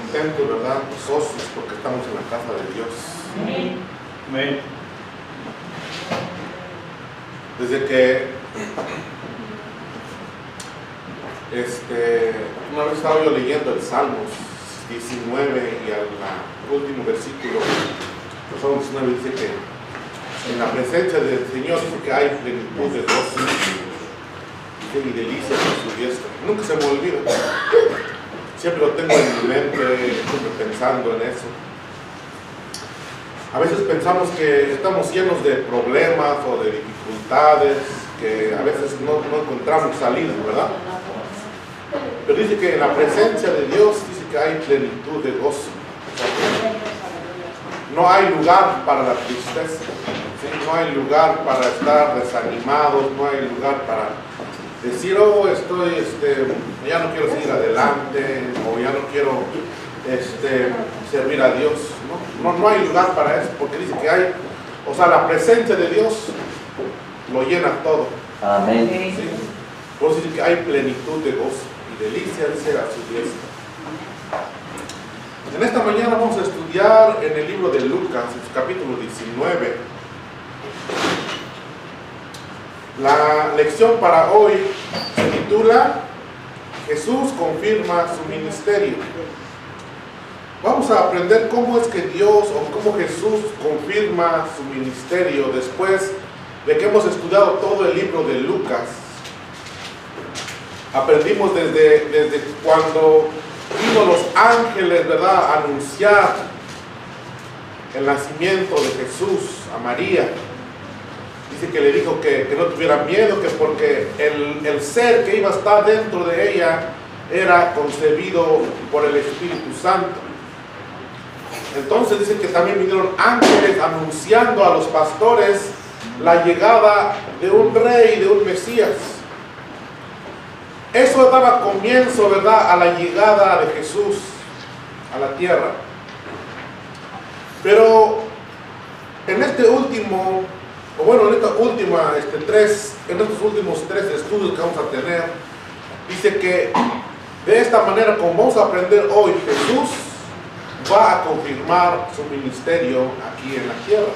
contentos, ¿verdad? Gozosos porque estamos en la casa de Dios. Amén. Amén. Desde que una vez estaba yo leyendo el Salmos 19 y al último versículo, el Salmo 19 dice que en la presencia del Señor dice que hay plenitud de gozo y delicias en su diestra. Nunca se me olvida. Siempre lo tengo en mi mente, siempre pensando en eso. A veces pensamos que estamos llenos de problemas o de dificultades, que a veces no encontramos salida, ¿verdad? Pero dice que en la presencia de Dios dice que hay plenitud de gozo. No hay lugar para la tristeza, ¿sí? No hay lugar para estar desanimados, no hay lugar para decir, oh, ya no quiero seguir adelante, o ya no quiero servir a Dios. No hay lugar para eso, porque dice que hay, o sea, la presencia de Dios lo llena todo. Amén. ¿Sí? Por eso dice que hay plenitud de gozo y delicia, dice, a su diestra. En esta mañana vamos a estudiar en el libro de Lucas, en su capítulo 19. La lección para hoy se titula Jesús confirma su ministerio. Vamos a aprender cómo es que Dios o cómo Jesús confirma su ministerio después de que hemos estudiado todo el libro de Lucas. Aprendimos desde cuando vino los ángeles, ¿verdad?, a anunciar el nacimiento de Jesús a María. Dice que le dijo que no tuviera miedo, que porque el ser que iba a estar dentro de ella era concebido por el Espíritu Santo. Entonces dice que también vinieron ángeles anunciando a los pastores la llegada de un rey, de un Mesías. Eso daba comienzo, ¿verdad?, a la llegada de Jesús a la tierra. Pero en este último, o bueno, en estos últimos tres estudios que vamos a tener, dice que de esta manera, como vamos a aprender hoy, Jesús va a confirmar su ministerio aquí en la tierra.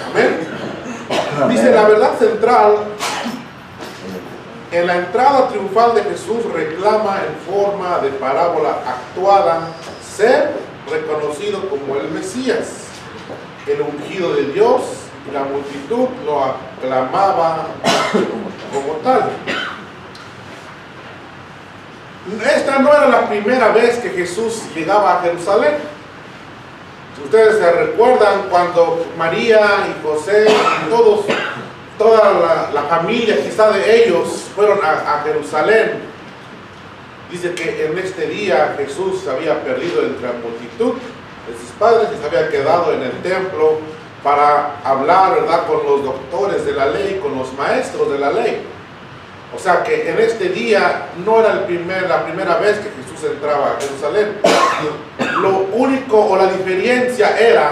Amén. Dice la verdad central. En la entrada triunfal de Jesús reclama en forma de parábola actuada ser reconocido como el Mesías, el ungido de Dios, y la multitud lo aclamaba como tal. Esta no era la primera vez que Jesús llegaba a Jerusalén. Ustedes se recuerdan cuando María y José y toda la familia quizá de ellos fueron a Jerusalén. Dice que en este día Jesús se había perdido entre la multitud de sus padres y se había quedado en el templo para hablar, ¿verdad?, con los doctores de la ley, con los maestros de la ley. O sea que en este día no era la primera vez que Jesús entraba a Jerusalén. Lo único o la diferencia era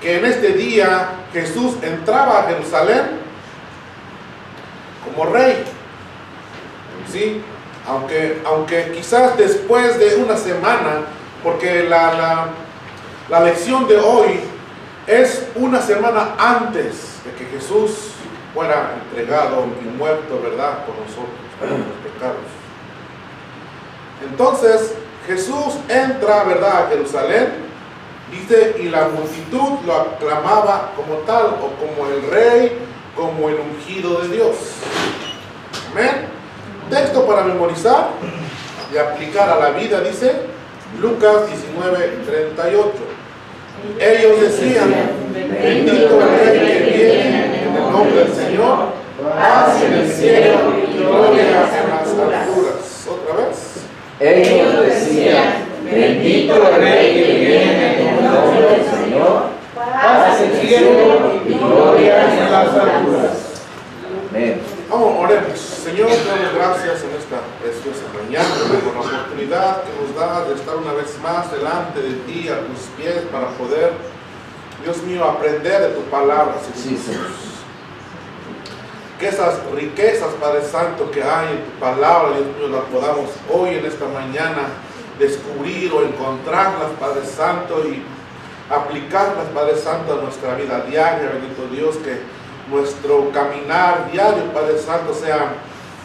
que en este día Jesús entraba a Jerusalén como rey, ¿sí? Aunque quizás después de una semana, porque la lección de hoy es una semana antes de que Jesús fuera entregado y muerto, ¿verdad?, por nosotros, por los pecados. Entonces Jesús entra, ¿verdad?, a Jerusalén, dice, y la multitud lo aclamaba como tal, o como el rey, como el ungido de Dios. Amén. Texto para memorizar y aplicar a la vida, dice Lucas 19:38. Ellos decían: bendito el rey que viene en el nombre del Señor, paz en el cielo y gloria en las alturas. Otra vez. Ellos decían: bendito el rey que viene en el nombre del Señor, paz en el cielo y gloria en las alturas. Amén. Vamos, oremos. Señor, te damos gracias en esta preciosa mañana por la oportunidad que nos das de estar una vez más delante de ti, a tus pies, para poder, Dios mío, aprender de tu palabra, Señor. Sí, Señor. Que esas riquezas, Padre Santo, que hay en tu palabra, Dios mío, las podamos hoy en esta mañana descubrir o encontrarlas, Padre Santo, y aplicarlas, Padre Santo, a nuestra vida diaria. Bendito Dios, que nuestro caminar diario, Padre Santo, sea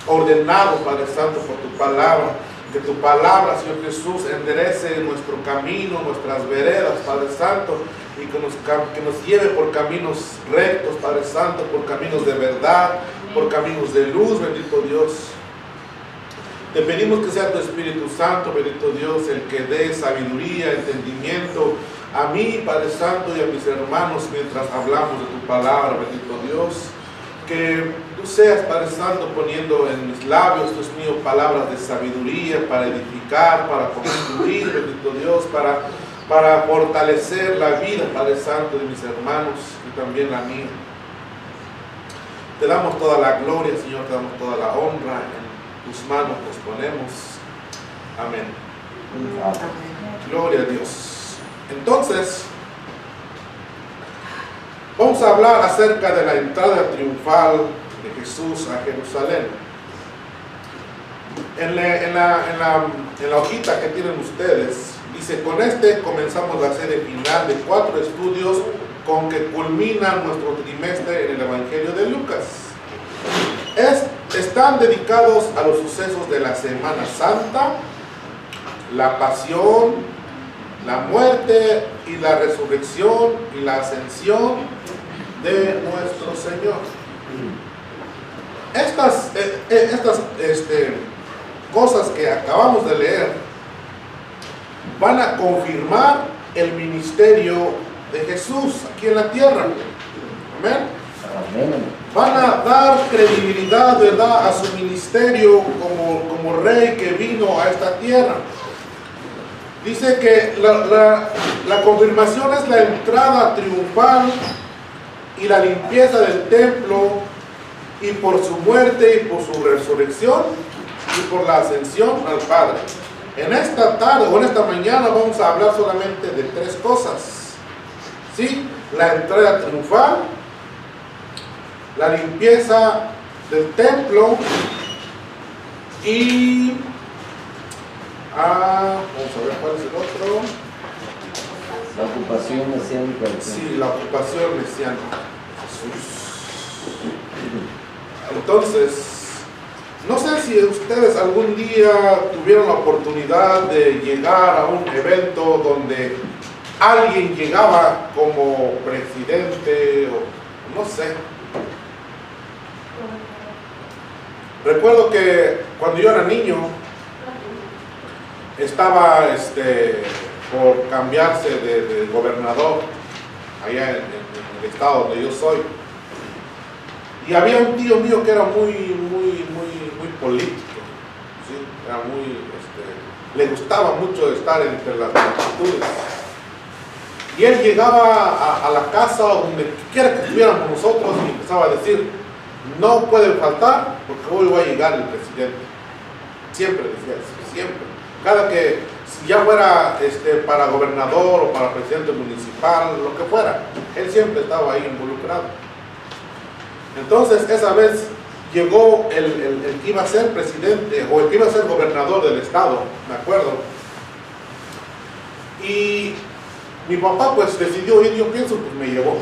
ordenado, Padre Santo, por tu palabra. Que tu palabra, Señor Jesús, enderece nuestro camino, nuestras veredas, Padre Santo, y que nos lleve por caminos rectos, Padre Santo, por caminos de verdad, por caminos de luz, bendito Dios. Te pedimos que sea tu Espíritu Santo, bendito Dios, el que dé sabiduría, entendimiento a mí, Padre Santo, y a mis hermanos mientras hablamos de tu palabra, bendito Dios. Que tú seas, Padre Santo, poniendo en mis labios, Dios mío, palabras de sabiduría para edificar, para construir, bendito Dios, para fortalecer la vida, Padre Santo, de mis hermanos y también la mía. Te damos toda la gloria, Señor, te damos toda la honra. En tus manos nos ponemos. Amén. Gloria a Dios. Entonces, vamos a hablar acerca de la entrada triunfal de Jesús a Jerusalén. En la hojita que tienen ustedes, dice: con este comenzamos la serie final de 4 estudios con que culmina nuestro trimestre en el Evangelio de Lucas. Están dedicados a los sucesos de la Semana Santa, la pasión, la muerte y la resurrección y la ascensión de nuestro Señor. Estas cosas que acabamos de leer van a confirmar el ministerio de Jesús aquí en la tierra. Amén. Amén. Van a dar credibilidad, ¿verdad?, a su ministerio como rey que vino a esta tierra. Dice que la confirmación es la entrada triunfal y la limpieza del templo, y por su muerte y por su resurrección y por la ascensión al Padre. En esta tarde o en esta mañana vamos a hablar solamente de 3 cosas. ¿Sí? La entrada triunfal, la limpieza del templo y vamos a ver cuál es el otro. La ocupación mesiánica. Sí, la ocupación mesiánica. Jesús. Entonces, no sé si ustedes algún día tuvieron la oportunidad de llegar a un evento donde alguien llegaba como presidente o no sé. Recuerdo que cuando yo era niño estaba por cambiarse de gobernador allá en el estado donde yo soy. Y había un tío mío que era muy político, ¿sí? Era le gustaba mucho estar entre las multitudes. Y él llegaba a la casa donde quiera que estuviéramos nosotros y empezaba a decir: no puede faltar porque hoy va a llegar el presidente. Siempre decía eso, siempre. Cada que, si ya fuera para gobernador o para presidente municipal, lo que fuera, él siempre estaba ahí involucrado. Entonces, esa vez llegó el que iba a ser presidente o el que iba a ser gobernador del estado, me acuerdo. Y mi papá pues decidió ir, yo pienso, pues me llevó.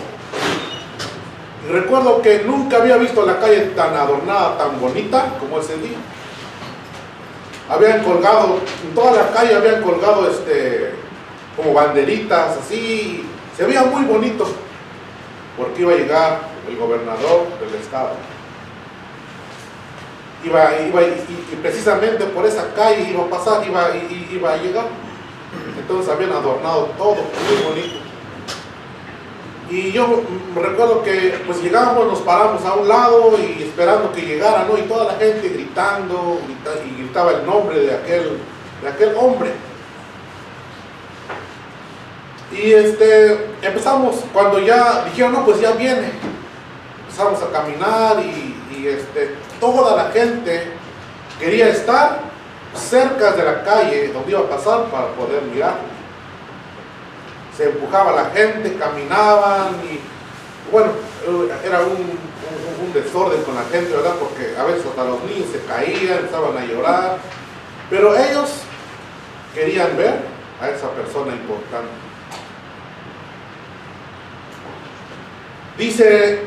Y recuerdo que nunca había visto la calle tan adornada, tan bonita como ese día. Habían colgado, en toda la calle habían colgado como banderitas, así. Se veía muy bonito, porque iba a llegar el gobernador del estado. Y precisamente por esa calle iba a pasar, iba a llegar. Entonces habían adornado todo, muy bonito. Y yo recuerdo que pues llegábamos, nos paramos a un lado y esperando que llegara, ¿no? Y toda la gente gritando, y gritaba el nombre de aquel hombre. Y empezamos, cuando ya dijeron: no, pues ya viene. Empezamos a caminar y toda la gente quería estar cerca de la calle donde iba a pasar para poder mirar. Se empujaba la gente, caminaban y bueno, era un desorden con la gente, ¿verdad? Porque a veces hasta los niños se caían, empezaban a llorar. Pero ellos querían ver a esa persona importante. Dice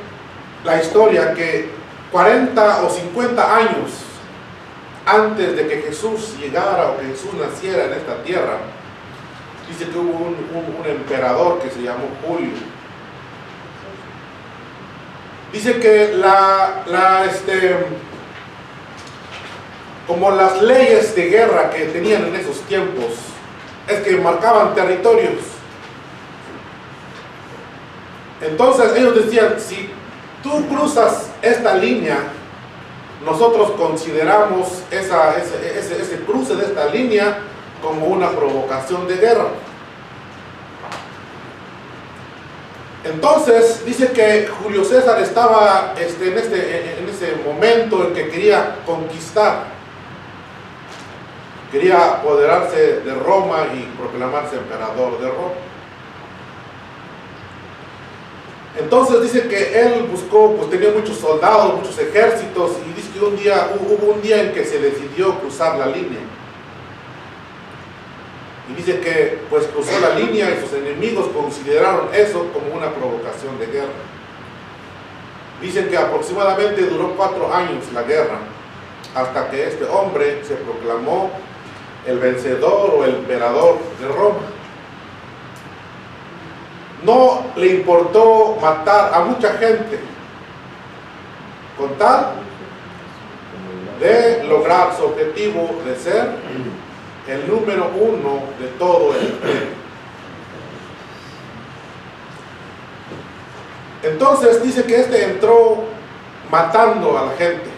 la historia que 40 o 50 años antes de que Jesús llegara o que Jesús naciera en esta tierra, dice que hubo un emperador que se llamó Julio. Dice que como las leyes de guerra que tenían en esos tiempos es que marcaban territorios. Entonces ellos decían, si tú cruzas esta línea, nosotros consideramos ese cruce de esta línea como una provocación de guerra. Entonces dice que Julio César estaba en ese momento en que quería conquistar, quería apoderarse de Roma y proclamarse emperador de Roma. Entonces dice que él buscó, pues tenía muchos soldados, muchos ejércitos, y dice que hubo un día en que se decidió cruzar la línea. Y dice que pues cruzó la línea y sus enemigos consideraron eso como una provocación de guerra. Dice que aproximadamente duró 4 años la guerra, hasta que este hombre se proclamó el vencedor o el emperador de Roma. No le importó matar a mucha gente con tal de lograr su objetivo de ser el número 1 de todo el imperio. Entonces dice que entró matando a la gente.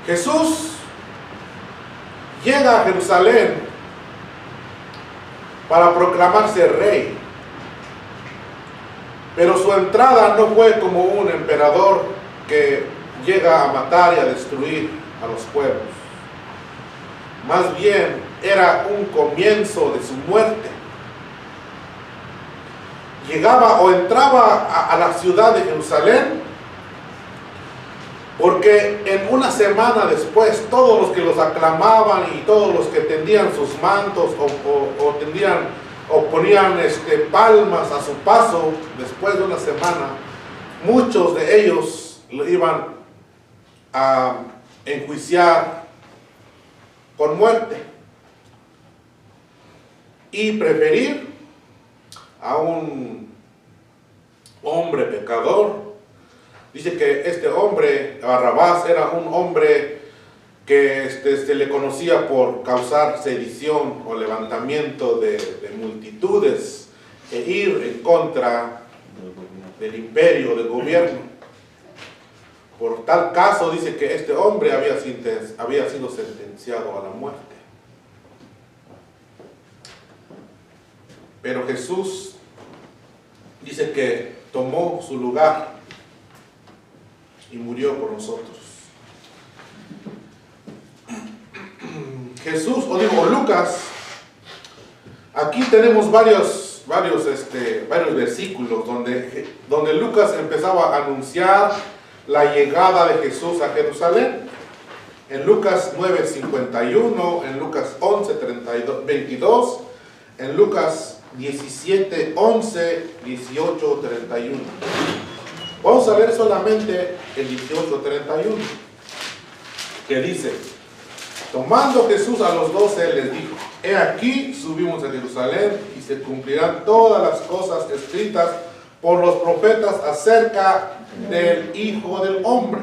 Jesús llega a Jerusalén para proclamarse rey, pero su entrada no fue como un emperador que llega a matar y a destruir a los pueblos. Más bien era un comienzo de su muerte. Llegaba o entraba a la ciudad de Jerusalén porque en una semana después todos los que los aclamaban y todos los que tendían sus mantos o ponían palmas a su paso, después de una semana muchos de ellos lo iban a enjuiciar con muerte y preferir a un hombre pecador. Dice que este hombre, Barrabás, era un hombre que se le conocía por causar sedición o levantamiento de multitudes e ir en contra del imperio, del gobierno. Por tal caso dice que este hombre había sido sentenciado a la muerte. Pero Jesús dice que tomó su lugar y murió por nosotros. Jesús, Lucas, aquí tenemos varios versículos donde Lucas empezaba a anunciar la llegada de Jesús a Jerusalén. En Lucas 9:51, en Lucas 11:22, en Lucas 17:11, 18:31. Vamos a ver solamente el 18:31, que dice: tomando Jesús a los 12, les dijo: he aquí subimos a Jerusalén y se cumplirán todas las cosas escritas por los profetas acerca del Hijo del Hombre,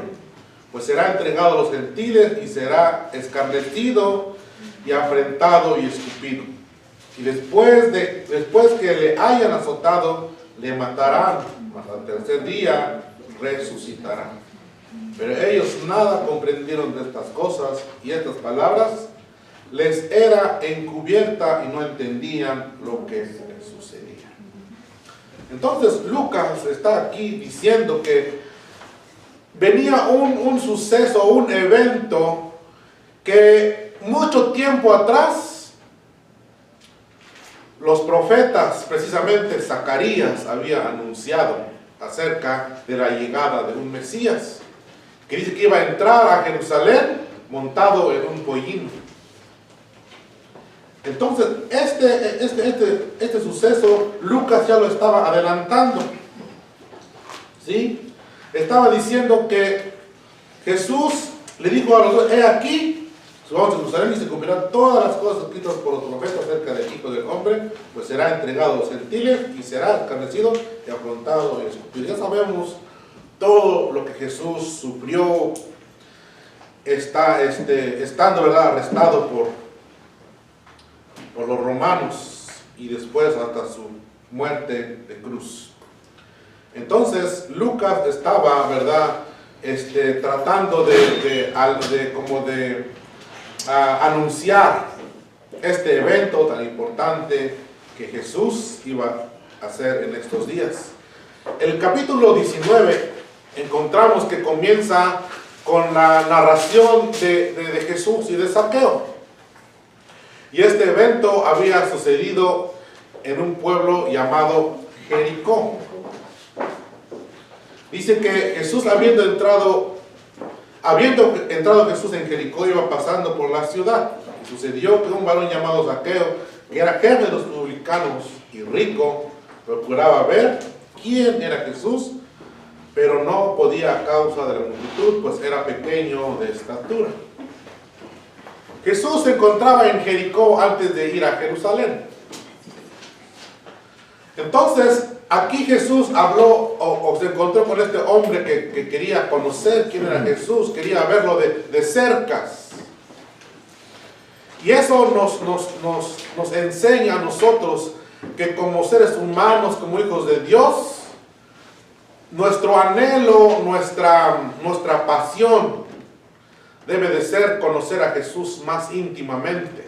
pues será entregado a los gentiles y será escarnecido y afrentado y escupido, y después que le hayan azotado, le matarán, mas al tercer día resucitará. Pero ellos nada comprendieron de estas cosas, y estas palabras les era encubierta y no entendían lo que les sucedía. Entonces Lucas está aquí diciendo que venía un suceso, un evento que mucho tiempo atrás los profetas, precisamente Zacarías, había anunciado acerca de la llegada de un Mesías, que dice que iba a entrar a Jerusalén montado en un pollino. Entonces, este suceso, Lucas ya lo estaba adelantando. ¿Sí? Estaba diciendo que Jesús le dijo a los dos: he aquí, vamos a Jerusalén y se cumplirán todas las cosas escritas por los profetas acerca del Hijo del Hombre, pues será entregado a los gentiles y será escarnecido y afrontado y escupido. Ya sabemos todo lo que Jesús sufrió, estando, ¿verdad?, arrestado por los romanos y después hasta su muerte de cruz. Entonces Lucas estaba, ¿verdad?, tratando de anunciar este evento tan importante que Jesús iba a hacer en estos días. El capítulo 19 encontramos que comienza con la narración de Jesús y de Zaqueo. Y este evento había sucedido en un pueblo llamado Jericó. Dice que Jesús, habiendo entrado Jesús en Jericó, iba pasando por la ciudad. Y sucedió que un varón llamado Zaqueo, que era jefe de los publicanos y rico, procuraba ver quién era Jesús, pero no podía a causa de la multitud, pues era pequeño de estatura. Jesús se encontraba en Jericó antes de ir a Jerusalén. Entonces, aquí Jesús habló o se encontró con este hombre que quería conocer quién era Jesús, quería verlo de cerca. Y eso nos enseña a nosotros que como seres humanos, como hijos de Dios, nuestro anhelo, nuestra pasión debe de ser conocer a Jesús más íntimamente.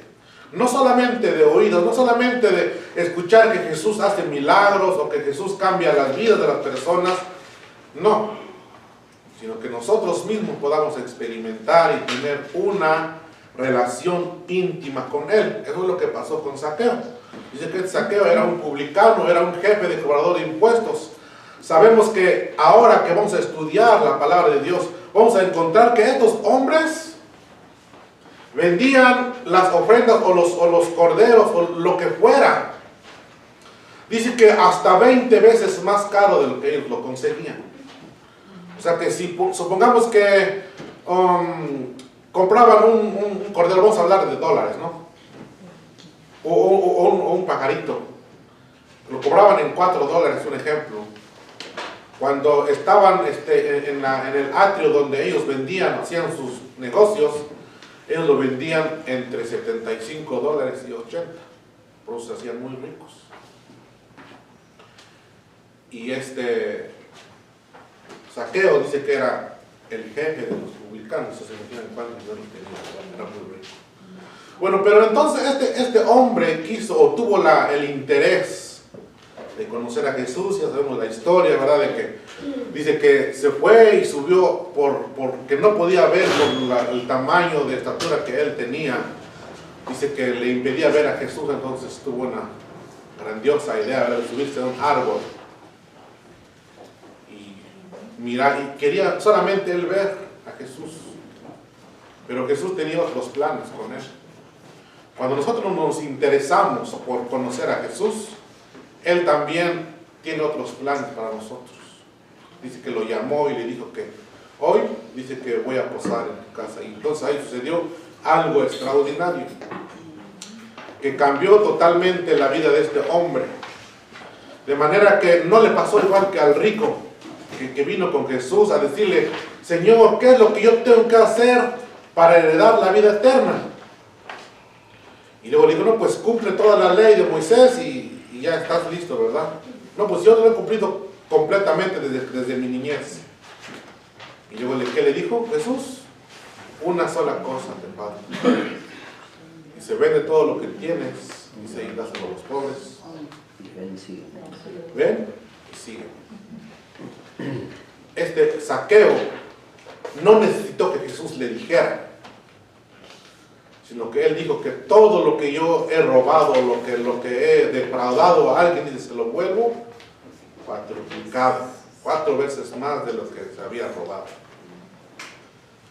No solamente de oídos, no solamente de escuchar que Jesús hace milagros o que Jesús cambia las vidas de las personas, no, sino que nosotros mismos podamos experimentar y tener una relación íntima con Él. Eso es lo que pasó con Zaqueo. Dice que Zaqueo era un publicano, era un jefe de cobrador de impuestos. Sabemos que ahora que vamos a estudiar la palabra de Dios, vamos a encontrar que estos hombres vendían las ofrendas o los corderos o lo que fuera. Dice que hasta 20 veces más caro de lo que ellos lo conseguían. O sea que si supongamos que compraban un cordero, vamos a hablar de dólares, ¿no? O un pajarito. Lo cobraban en $4, un ejemplo. Cuando estaban en el atrio donde ellos vendían, hacían sus negocios, ellos lo vendían entre $75 y $80. Por eso se hacían muy ricos. Y Zaqueo dice que era el jefe de los publicanos. Se imaginan cuánto dinero tenía, era muy rico. Bueno, pero entonces este hombre tuvo el interés de conocer a Jesús. Ya sabemos la historia, ¿verdad? De que dice que se fue y subió porque no podía ver por el tamaño de estatura que él tenía. Dice que le impedía ver a Jesús, entonces tuvo una grandiosa idea, ¿verdad?, de subirse a un árbol y mirar, y quería solamente él ver a Jesús. Pero Jesús tenía otros planes con él. Cuando nosotros nos interesamos por conocer a Jesús, Él también tiene otros planes para nosotros. Dice que lo llamó y le dijo que hoy, dice que voy a posar en tu casa. Y entonces ahí sucedió algo extraordinario, que cambió totalmente la vida de este hombre. De manera que no le pasó igual que al rico, que vino con Jesús a decirle: Señor, ¿qué es lo que yo tengo que hacer para heredar la vida eterna? Y luego le digo: no, pues cumple toda la ley de Moisés y ya estás listo, ¿verdad? No, pues yo lo he cumplido completamente desde mi niñez. Y luego, ¿qué le dijo Jesús? Una sola cosa te falta. Y se vende todo lo que tienes y se dáselo a los pobres. Ven y sigue. Zaqueo no necesitó que Jesús le dijera, sino que él dijo que todo lo que yo he robado, lo que he defraudado a alguien, dice, se lo vuelvo cuatruplicado, 4 veces más de lo que se había robado.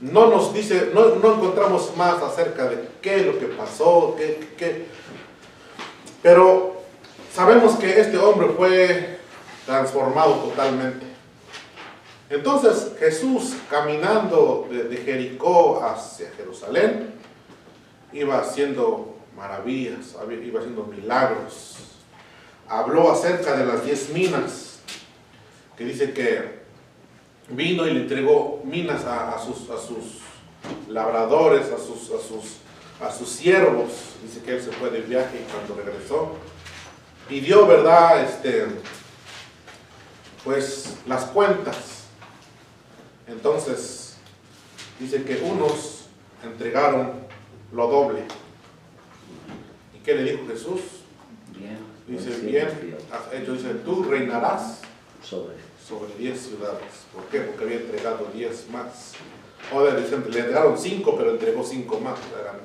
no nos dice, no encontramos más acerca de qué es lo que pasó, pero sabemos que este hombre fue transformado totalmente. Entonces Jesús, caminando de Jericó hacia Jerusalén, iba haciendo maravillas, iba haciendo milagros. Habló acerca de las 10 minas, que dice que vino y le entregó minas a sus labradores, a sus siervos. Dice que él se fue de viaje y cuando regresó pidió, ¿verdad? Pues las cuentas. Entonces dice que unos entregaron lo doble. ¿Y qué le dijo Jesús? Dice, bien has hecho, dice, tú reinarás sobre 10 ciudades. ¿Por qué? Porque había entregado 10 más. O le entregaron 5, pero entregó 5 más, eran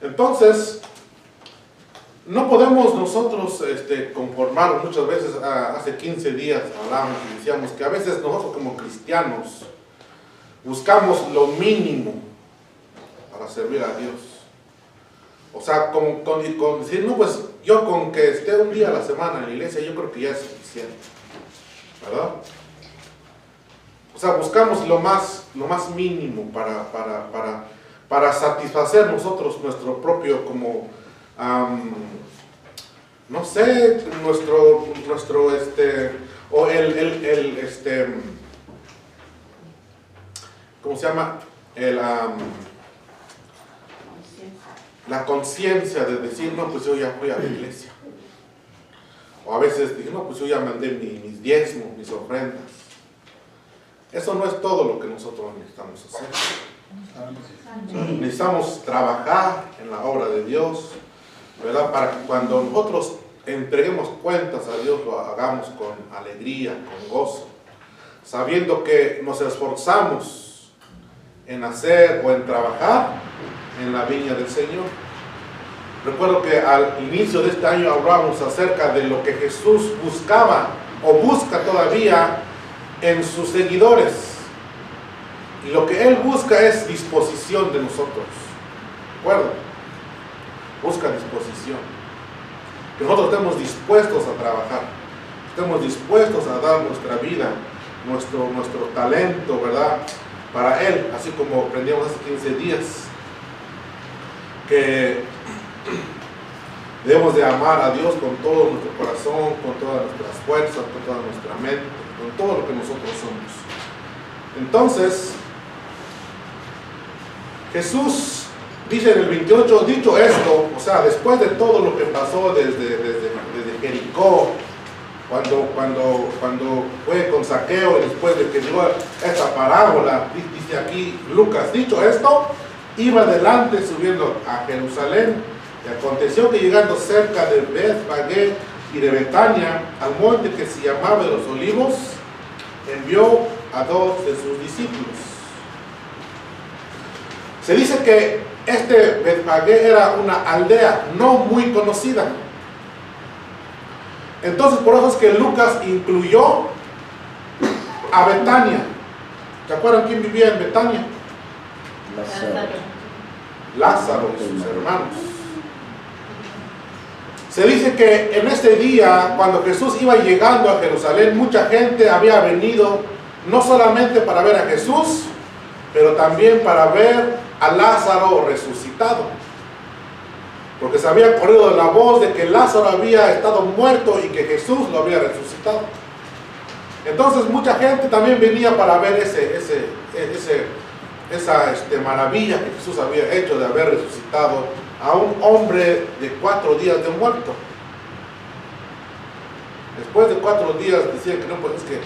10. Entonces, no podemos nosotros conformarnos. Muchas veces, hace 15 días hablábamos y decíamos que a veces nosotros como cristianos buscamos lo mínimo para servir a Dios. O sea, con decir, no, pues yo con que esté un día a la semana en la iglesia, yo creo que ya es suficiente, ¿verdad? O sea, buscamos lo más mínimo para satisfacer nosotros nuestro propio, como, no sé, nuestro o ¿cómo se llama? La conciencia de decir, no, pues yo ya fui a la iglesia. O a veces dije, no, pues yo ya mandé mis diezmos, mis ofrendas. Eso no es todo lo que nosotros necesitamos hacer. Necesitamos trabajar en la obra de Dios, ¿verdad? Para que cuando nosotros entreguemos cuentas a Dios, lo hagamos con alegría, con gozo, sabiendo que nos esforzamos en hacer o en trabajar en la viña del Señor. Recuerdo que al inicio de este año hablábamos acerca de lo que Jesús buscaba o busca todavía en sus seguidores, y lo que Él busca es disposición de nosotros. ¿De acuerdo? Busca disposición, que nosotros estemos dispuestos a trabajar, estemos dispuestos a dar nuestra vida, nuestro talento, ¿verdad?, para Él, así como aprendíamos hace 15 días, que debemos de amar a Dios con todo nuestro corazón, con todas nuestras fuerzas, con toda nuestra mente, con todo lo que nosotros somos. Entonces, Jesús dice en el 28, dicho esto, o sea, después de todo lo que pasó desde Jericó, cuando fue con Zaqueo, y después de que dio esta parábola, dice aquí Lucas, dicho esto, iba adelante subiendo a Jerusalén, y aconteció que llegando cerca de Betfagé y de Betania, al monte que se llamaba de los Olivos, envió a 2 de sus discípulos. Se dice que Betfagé era una aldea no muy conocida. Entonces por eso es que Lucas incluyó a Betania. ¿Se acuerdan quién vivía en Betania? Lázaro y sus hermanos. Se dice que en este día, cuando Jesús iba llegando a Jerusalén, mucha gente había venido no solamente para ver a Jesús, pero también para ver a Lázaro resucitado, porque se había corrido la voz de que Lázaro había estado muerto y que Jesús lo había resucitado. Entonces mucha gente también venía para ver esa maravilla que Jesús había hecho de haber resucitado a un hombre de 4 días de muerto. Después de 4 días decían que no, pues es que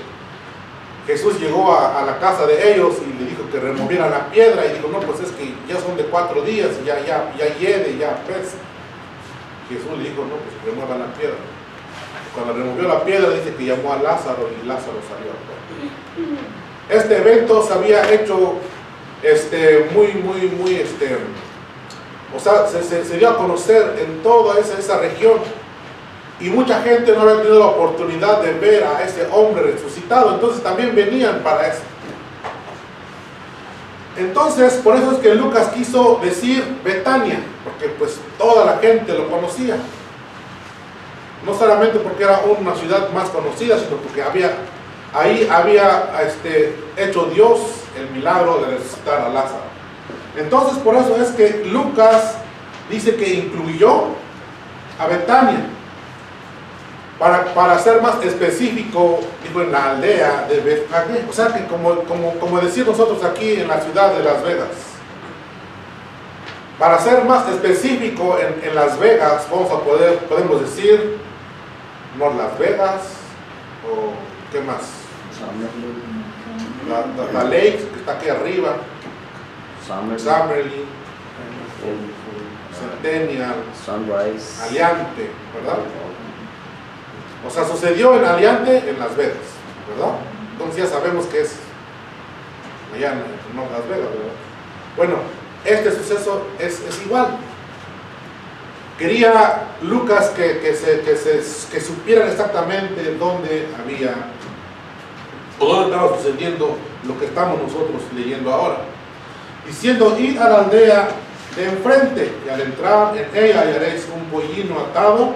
Jesús llegó a la casa de ellos y le dijo que removieran la piedra, y dijo, no, pues es que ya son de 4 días y ya hiede, ya pesa. Jesús le dijo, no, pues remuevan la piedra. Cuando removió la piedra, dice que llamó a Lázaro y Lázaro salió afuera. Este evento se había hecho o sea, se dio a conocer en toda esa región, y mucha gente no había tenido la oportunidad de ver a ese hombre resucitado, entonces también venían para eso. Entonces, por eso es que Lucas quiso decir Betania, porque pues toda la gente lo conocía. No solamente porque era una ciudad más conocida, sino porque ahí había hecho Dios el milagro de resucitar a Lázaro. Entonces, por eso es que Lucas dice que incluyó a Betania. Para ser más específico, dijo en la aldea de Betfagé, o sea que como decir nosotros aquí en la ciudad de Las Vegas. Para ser más específico en Las Vegas, podemos decir North Las Vegas, o ¿qué más? La Lake, que está aquí arriba, Summerlin, Centennial, Sunrise, Aliante, ¿verdad? O sea, sucedió en Aliante, en Las Vegas, ¿verdad? Entonces ya sabemos que es allá en Las Vegas, ¿verdad? Bueno, este suceso es igual. Quería Lucas que supieran exactamente dónde estaba sucediendo lo que estamos nosotros leyendo ahora. Diciendo, id a la aldea de enfrente, y al entrar en ella hallaréis un pollino atado,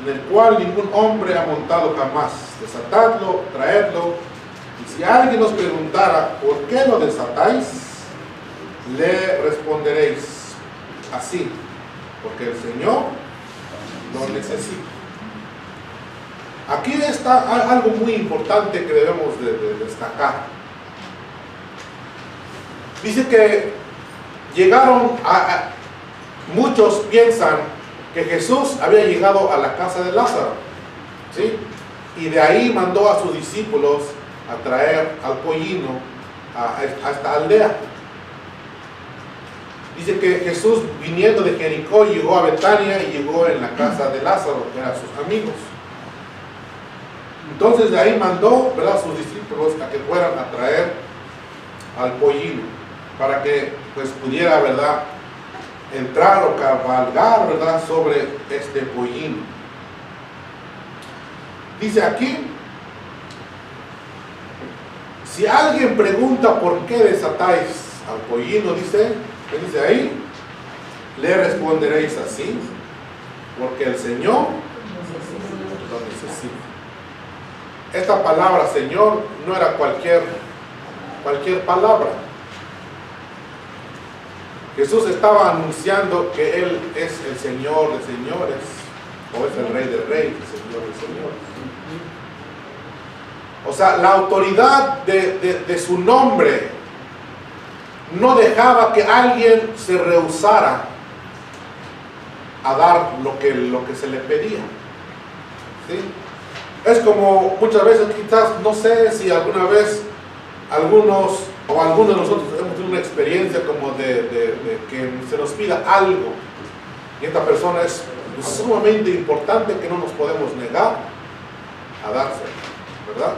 en el cual ningún hombre ha montado jamás. Desatadlo, traedlo, y si alguien os preguntara por qué lo desatáis, le responderéis así, porque el Señor lo necesita. Aquí está algo muy importante que debemos de destacar. Dice que muchos piensan que Jesús había llegado a la casa de Lázaro, ¿sí? Y de ahí mandó a sus discípulos a traer al pollino a esta aldea. Dice que Jesús, viniendo de Jericó, llegó a Betania y llegó en la casa de Lázaro, que eran sus amigos. Entonces de ahí mandó, ¿verdad?, a sus discípulos a que fueran a traer al pollino, para que pues pudiera, ¿verdad?, entrar o cabalgar, ¿verdad?, sobre este pollino. Dice aquí, si alguien pregunta por qué desatáis al pollino, dice ahí, le responderéis así, porque el Señor lo necesita. Esta palabra Señor no era cualquier palabra. Jesús estaba anunciando que Él es el Señor de señores, o es el Rey de reyes, el Señor de señores. O sea, la autoridad de su nombre no dejaba que alguien se rehusara a dar lo que se le pedía, ¿sí? Es como muchas veces, quizás, no sé si alguna vez algunos de nosotros hemos tenido una experiencia como de que se nos pida algo y esta persona es sumamente importante, que no nos podemos negar a dárselo, ¿verdad?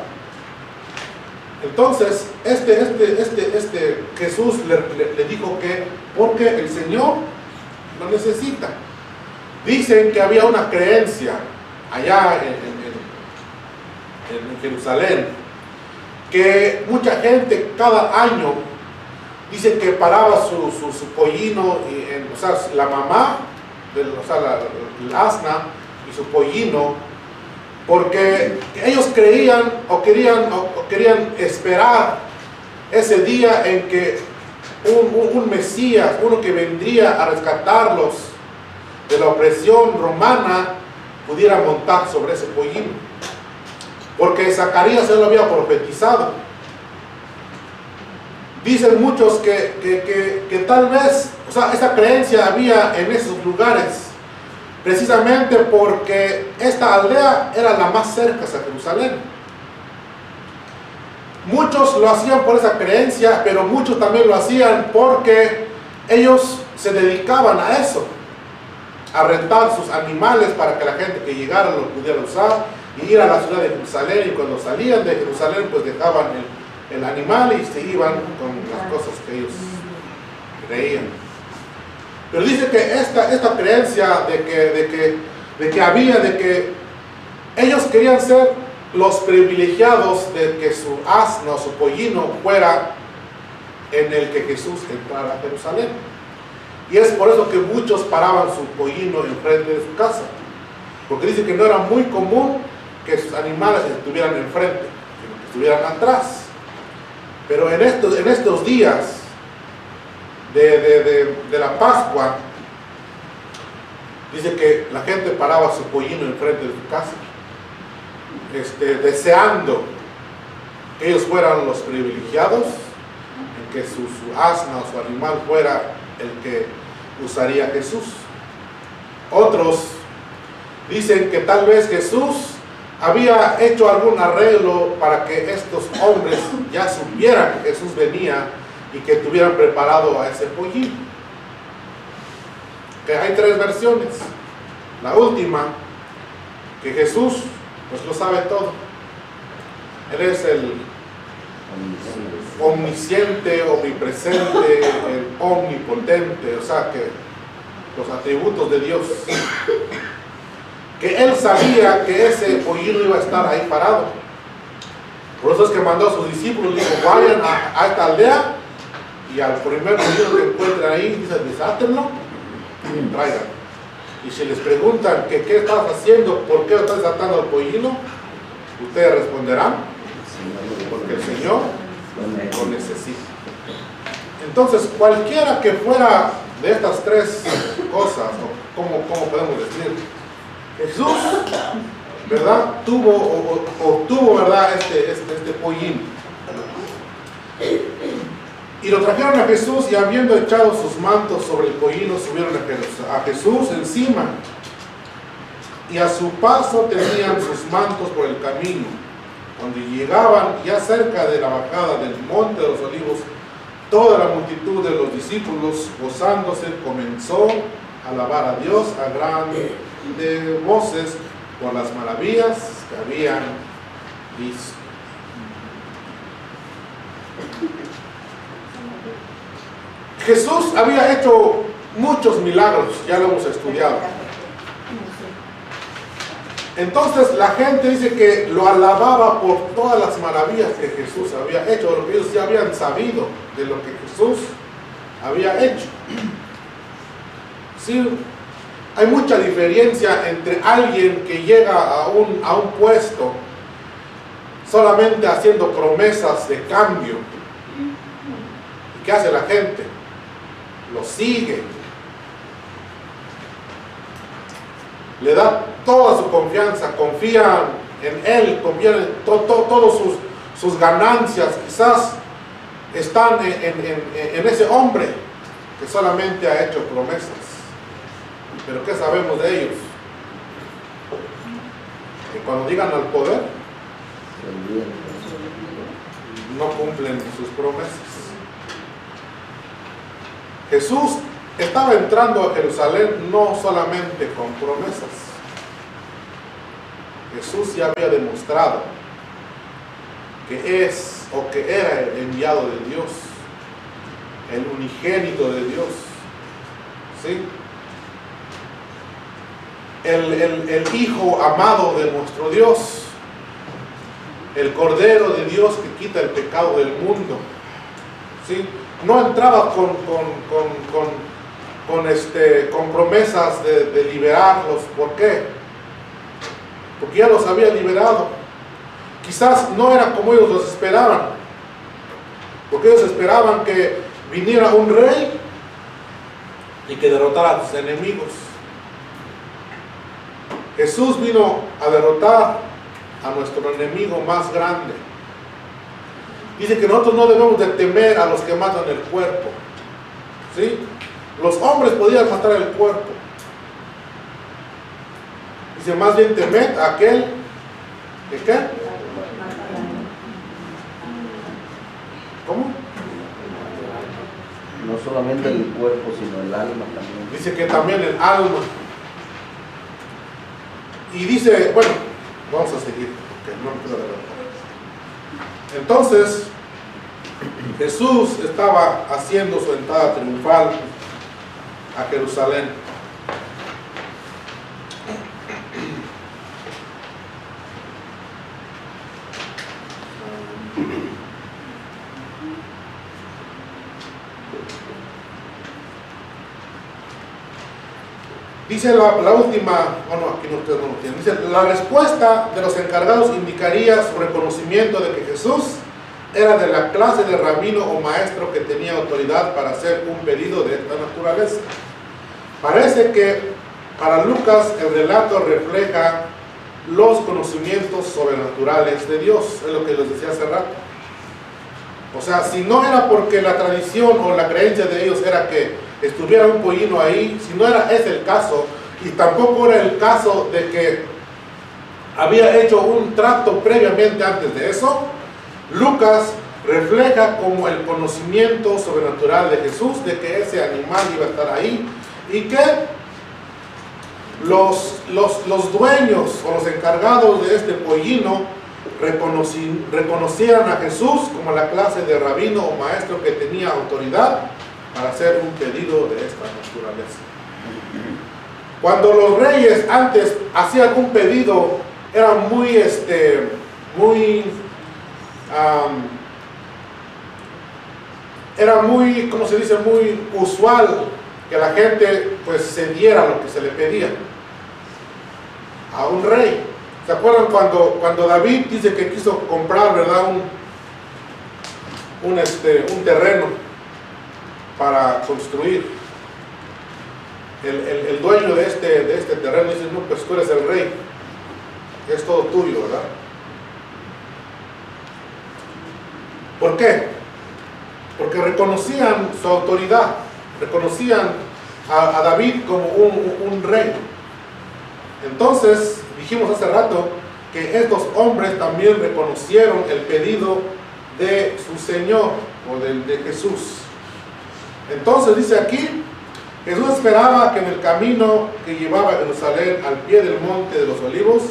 Entonces, Jesús le dijo que porque el Señor lo necesita. Dicen que había una creencia allá en Jerusalén, que mucha gente cada año dice que paraba su pollino, o sea, la mamá, el asna y su pollino, porque ellos creían o querían esperar ese día en que un Mesías, uno que vendría a rescatarlos de la opresión romana, pudiera montar sobre ese pollino, porque Zacarías se lo había profetizado. Dicen muchos que tal vez, o sea, esa creencia había en esos lugares precisamente porque esta aldea era la más cerca a Jerusalén. Muchos lo hacían por esa creencia, pero muchos también lo hacían porque ellos se dedicaban a eso, a rentar sus animales para que la gente que llegara lo pudiera usar y ir a la ciudad de Jerusalén, y cuando salían de Jerusalén pues dejaban el animal y se iban con las cosas que ellos creían. Pero dice que esta creencia de que ellos querían ser los privilegiados de que su asno, su pollino, fuera en el que Jesús entrara a Jerusalén. Y es por eso que muchos paraban su pollino enfrente de su casa, porque dice que no era muy común que sus animales estuvieran enfrente, sino que estuvieran atrás. Pero en estos días de la Pascua, dice que la gente paraba su pollino enfrente de su casa, deseando que ellos fueran los privilegiados, en que su asna o su animal fuera el que usaría Jesús. Otros dicen que tal vez Jesús había hecho algún arreglo para que estos hombres ya supieran que Jesús venía y que tuvieran preparado a ese pollino. Que hay tres versiones. La última, que Jesús pues lo sabe todo. Él es el omnisciente, omnipresente, el omnipotente, o sea que los atributos de Dios. Que él sabía que ese pollino iba a estar ahí parado. Por eso es que mandó a sus discípulos, dijo, vayan a esta aldea y al primer pollino que encuentren ahí, dice, desátenlo y traigan. Y si les preguntan que qué estás haciendo, por qué estás desatando el pollino, ustedes responderán, porque el Señor lo necesita. Entonces, cualquiera que fuera de estas tres cosas, ¿cómo podemos decir? Jesús, ¿verdad? Obtuvo, ¿verdad? Este pollino. Y lo trajeron a Jesús y habiendo echado sus mantos sobre el pollino, subieron a Jesús encima. Y a su paso tenían sus mantos por el camino. Cuando llegaban ya cerca de la bajada del monte de los olivos, toda la multitud de los discípulos, gozándose, comenzó a alabar a Dios a grandes voces por las maravillas que habían visto. Jesús había hecho muchos milagros, ya lo hemos estudiado. Entonces la gente dice que lo alababa por todas las maravillas que Jesús había hecho, lo que ellos ya habían sabido de lo que Jesús había hecho. Sí, hay mucha diferencia entre alguien que llega a un puesto solamente haciendo promesas de cambio. ¿Y qué hace la gente? Lo sigue, le da toda su confianza, confía en él, confía en todas sus ganancias, quizás están en ese hombre que solamente ha hecho promesas. Pero ¿qué sabemos de ellos? Que cuando llegan al poder no cumplen sus promesas. Jesús estaba entrando a Jerusalén no solamente con promesas. Jesús ya había demostrado que es o que era el enviado de Dios, el unigénito de Dios, ¿sí? El Hijo amado de nuestro Dios, el Cordero de Dios que quita el pecado del mundo, ¿sí? No entraba con promesas de liberarlos. ¿Por qué? Porque ya los había liberado. Quizás no era como ellos los esperaban, porque ellos esperaban que viniera un rey y que derrotara a sus enemigos. Jesús vino a derrotar a nuestro enemigo más grande. Dice que nosotros no debemos de temer a los que matan el cuerpo, ¿sí? Los hombres podían matar el cuerpo. Dice, más bien temed a aquel que ¿qué? ¿Cómo? No solamente el cuerpo, sino el alma también. Dice que también el alma. Y dice, bueno, vamos a seguir, porque no me quiero adelantar. Entonces, Jesús estaba haciendo su entrada triunfal a Jerusalén. Dice la última, bueno, aquí no, ustedes no lo tienen. Dice, la respuesta de los encargados indicaría su reconocimiento de que Jesús era de la clase de rabino o maestro que tenía autoridad para hacer un pedido de esta naturaleza. Parece que para Lucas el relato refleja los conocimientos sobrenaturales de Dios, es lo que les decía hace rato. O sea, si no era porque la tradición o la creencia de ellos era que estuviera un pollino ahí, si no era ese el caso, y tampoco era el caso de que había hecho un trato previamente antes de eso, Lucas refleja como el conocimiento sobrenatural de Jesús, de que ese animal iba a estar ahí, y que los dueños o los encargados de este pollino reconocieran a Jesús como la clase de rabino o maestro que tenía autoridad para hacer un pedido de esta naturaleza. Cuando los reyes antes hacían un pedido, era muy, ¿cómo se dice?, muy usual que la gente pues cediera lo que se le pedía a un rey. ¿Se acuerdan cuando David dice que quiso comprar, verdad, un terreno para construir? El dueño de este terreno dice, no, pues tú eres el rey, es todo tuyo, ¿verdad? ¿Por qué? Porque reconocían su autoridad, reconocían a David como un rey. Entonces, dijimos hace rato que estos hombres también reconocieron el pedido de su Señor o de Jesús. Entonces dice aquí, Jesús esperaba que en el camino que llevaba a Jerusalén al pie del monte de los olivos,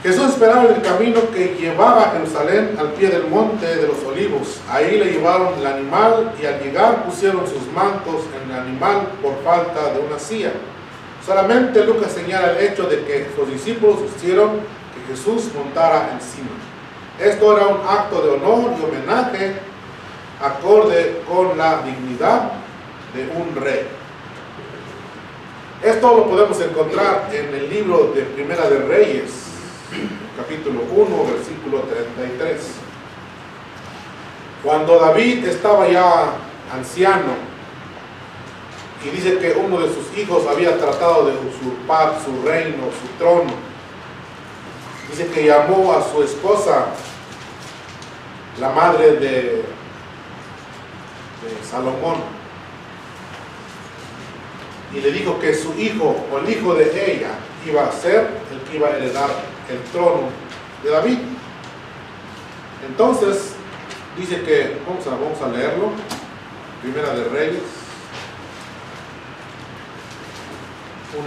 Jesús esperaba en el camino que llevaba a Jerusalén al pie del monte de los olivos. Ahí le llevaron el animal y al llegar pusieron sus mantos en el animal por falta de una silla. Solamente Lucas señala el hecho de que los discípulos hicieron que Jesús montara encima. Esto era un acto de honor y homenaje acorde con la dignidad de un rey. Esto lo podemos encontrar en el libro de Primera de Reyes, capítulo 1, versículo 33. Cuando David estaba ya anciano, y dice que uno de sus hijos había tratado de usurpar su reino, su trono. Dice que llamó a su esposa, la madre de Salomón, y le dijo que su hijo o el hijo de ella iba a ser el que iba a heredar el trono de David. Entonces dice que, vamos a leerlo, Primera de Reyes 1:33.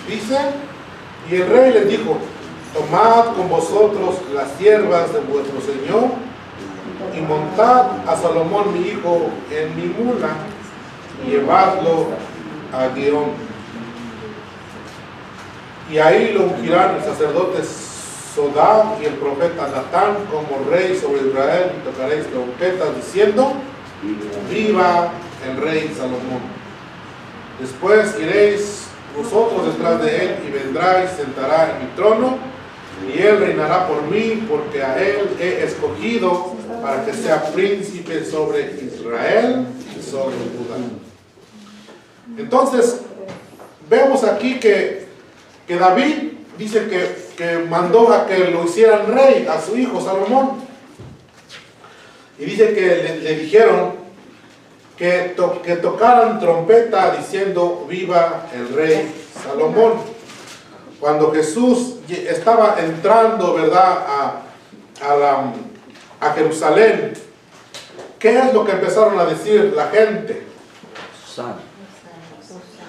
Dice, y el rey les dijo, tomad con vosotros las siervas de vuestro señor y montad a Salomón mi hijo en mi mula y llevadlo a Gihón. Y ahí lo ungirán el sacerdote Sodá y el profeta Natán como rey sobre Israel, y tocaréis trompetas diciendo, viva el rey Salomón. Después iréis vosotros detrás de él y vendrá y sentará en mi trono, y él reinará por mí, porque a él he escogido para que sea príncipe sobre Israel y sobre Judá. Entonces, vemos aquí que David dice que mandó a que lo hicieran rey a su hijo Salomón. Y dice que le dijeron que tocaran trompeta diciendo viva el rey Salomón. Cuando Jesús estaba entrando, ¿verdad?, a Jerusalén, ¿qué es lo que empezaron a decir la gente? Hosana.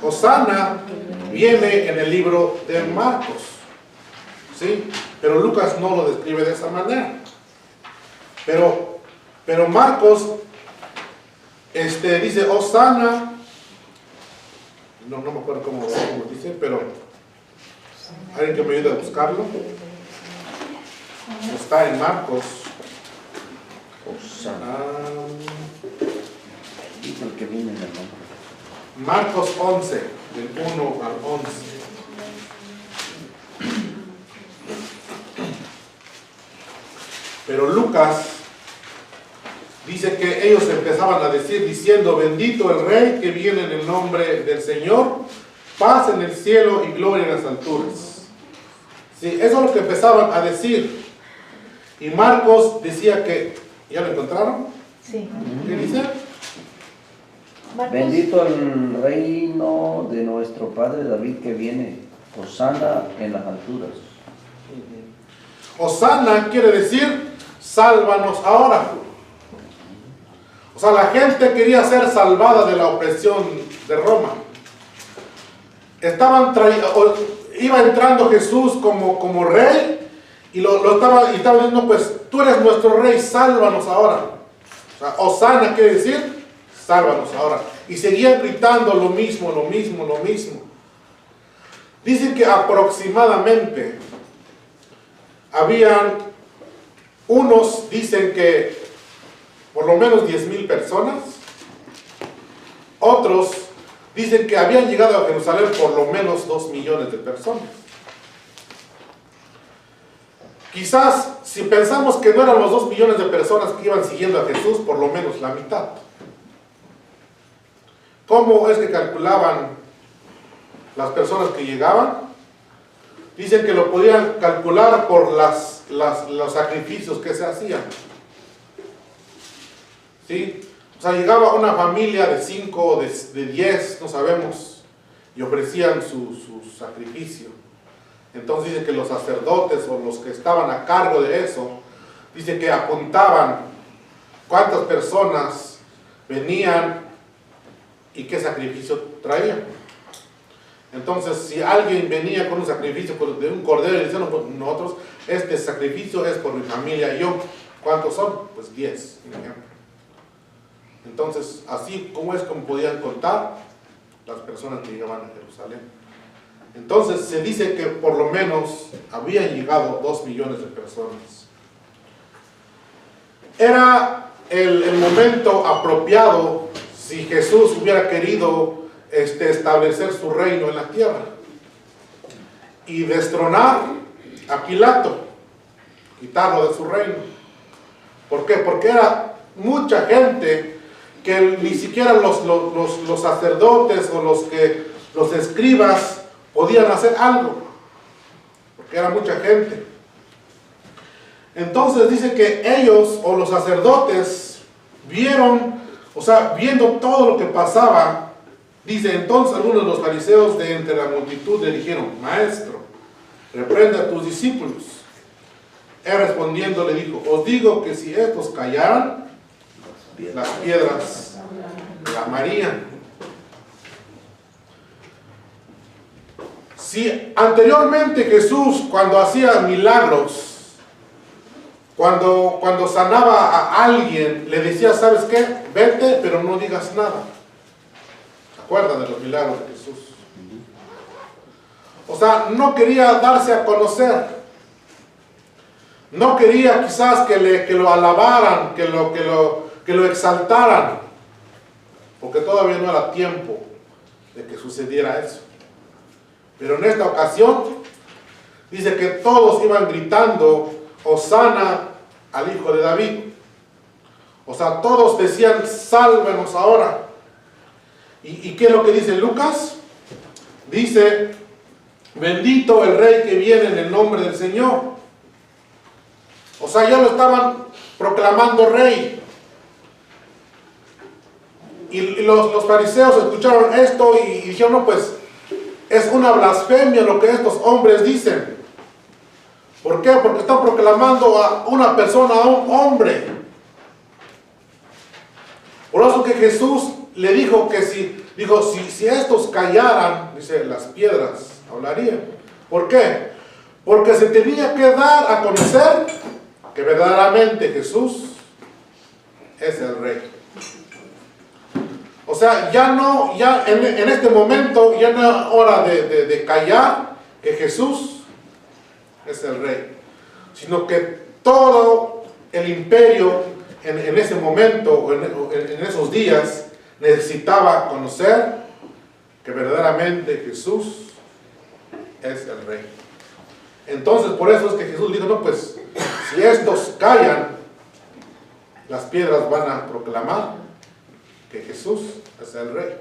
Hosana viene en el libro de Marcos, ¿sí? Pero Lucas no lo describe de esa manera. Pero Marcos dice Osana, no me acuerdo cómo dice, pero alguien que me ayude a buscarlo. Está en Marcos. El que viene en el nombre. Marcos 11, del 1 al 11. Pero Lucas dice que ellos empezaban a decir, diciendo, bendito el Rey que viene en el nombre del Señor, paz en el cielo y gloria en las alturas. Sí, eso es lo que empezaban a decir. Y Marcos decía que, ¿ya lo encontraron? Sí. ¿Qué dice? Marcos. Bendito el reino de nuestro Padre David que viene, Hosana en las alturas. Hosana quiere decir, sálvanos ahora. O sea, la gente quería ser salvada de la opresión de Roma. Iba entrando Jesús como rey y estaba diciendo, pues tú eres nuestro rey, sálvanos ahora. O sea, Hosana quiere decir, sálvanos ahora. Y seguían gritando lo mismo. Dicen que aproximadamente habían unos, dicen que por lo menos 10,000 personas. Otros dicen que habían llegado a Jerusalén por lo menos 2 millones de personas. Quizás si pensamos que no eran los 2 millones de personas que iban siguiendo a Jesús, por lo menos la mitad. ¿Cómo es que calculaban las personas que llegaban? Dicen que lo podían calcular por los sacrificios que se hacían. ¿Sí? O sea, llegaba una familia de 5 o de 10, no sabemos, y ofrecían su sacrificio. Entonces dice que los sacerdotes o los que estaban a cargo de eso, dice que apuntaban cuántas personas venían y qué sacrificio traían. Entonces, si alguien venía con un sacrificio de un cordero y decían, pues nosotros, este sacrificio es por mi familia y yo, ¿cuántos son? Pues 10, por ejemplo. Entonces, así como podían contar las personas que llegaban a Jerusalén. Entonces, se dice que por lo menos habían llegado 2 millones de personas. Era el momento apropiado si Jesús hubiera querido establecer su reino en la tierra y destronar a Pilato, quitarlo de su reino. ¿Por qué? Porque era mucha gente que ni siquiera los sacerdotes o los escribas podían hacer algo, porque era mucha gente. Entonces dice que ellos o los sacerdotes vieron, o sea, viendo todo lo que pasaba, dice, entonces algunos de los fariseos de entre la multitud le dijeron, maestro, reprende a tus discípulos. Él respondiendo le dijo, os digo que si estos callaran, las piedras clamarían. Si anteriormente Jesús, cuando hacía milagros, cuando sanaba a alguien, le decía, ¿sabes qué? Vete, pero no digas nada. ¿Se acuerdan de los milagros de Jesús? O sea, no quería darse a conocer. No quería quizás que lo alabaran, que lo exaltaran, porque todavía no era tiempo de que sucediera eso. Pero en esta ocasión dice que todos iban gritando Hosana al Hijo de David. O sea, todos decían, sálvenos ahora. ¿Y qué es lo que dice Lucas? Dice, bendito el Rey que viene en el nombre del Señor. O sea, ya lo estaban proclamando Rey. Y los fariseos escucharon esto y dijeron, no, pues es una blasfemia lo que estos hombres dicen. ¿Por qué? Porque están proclamando a una persona, a un hombre. Por eso que Jesús le dijo que si estos callaran, dice, las piedras hablarían. ¿Por qué? Porque se tenía que dar a conocer que verdaderamente Jesús es el Rey. sea, ya en este momento ya no es hora de callar que Jesús es el rey, sino que todo el imperio en ese momento o en esos días necesitaba conocer que verdaderamente Jesús es el rey. Entonces por eso es que Jesús dijo, no, pues si estos callan, las piedras van a proclamar que Jesús es el rey.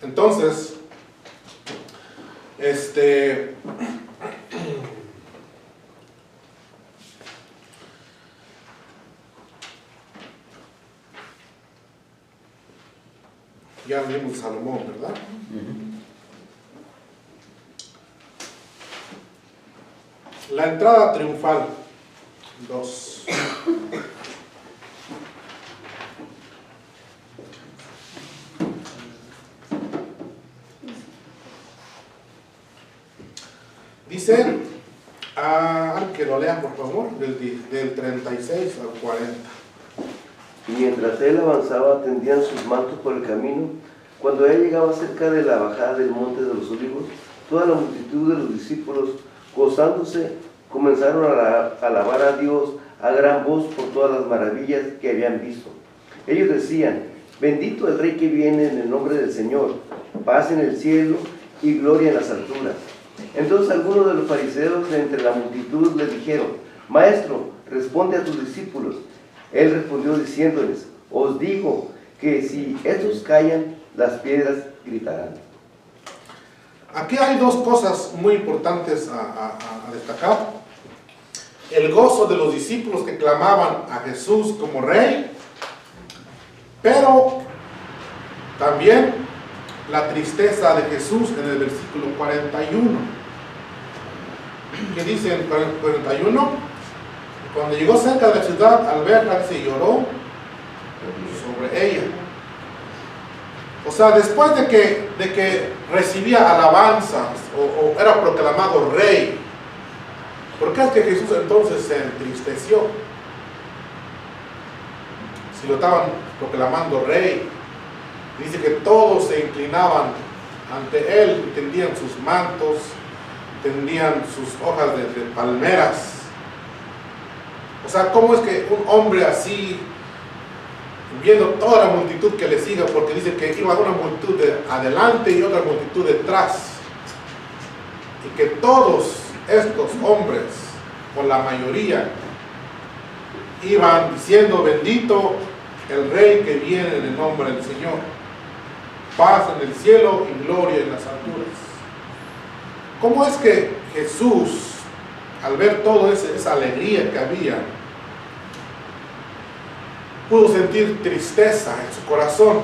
Entonces, ya vimos Salomón, ¿verdad? La entrada triunfal 2. Dice, que lo lean por favor, del 36 al 40. Y mientras él avanzaba, tendían sus mantos por el camino. Cuando él llegaba cerca de la bajada del monte de los olivos, toda la multitud de los discípulos, gozándose, comenzaron a alabar a Dios a gran voz por todas las maravillas que habían visto. Ellos decían, bendito el Rey que viene en el nombre del Señor, paz en el cielo y gloria en las alturas. Entonces algunos de los fariseos de entre la multitud le dijeron, Maestro, responde a tus discípulos. Él respondió diciéndoles, os digo que si estos callan, las piedras gritarán. Aquí hay dos cosas muy importantes a destacar. El gozo de los discípulos que clamaban a Jesús como rey, pero también la tristeza de Jesús en el versículo 41. ¿Qué dice en 41? Cuando llegó cerca de la ciudad, al verla, se lloró sobre ella. O sea, después de que recibía alabanzas o era proclamado rey, ¿por qué es que Jesús entonces se entristeció? Si lo estaban proclamando rey, dice que todos se inclinaban ante él, tendían sus mantos, tendían sus hojas de palmeras. O sea, ¿cómo es que un hombre así, viendo toda la multitud que le siga, porque dice que iba una multitud de adelante y otra multitud detrás, y que todos estos hombres, o la mayoría, iban diciendo, bendito el Rey que viene en el nombre del Señor, paz en el cielo y gloria en las alturas? ¿Cómo es que Jesús, al ver toda esa alegría que había, pudo sentir tristeza en su corazón?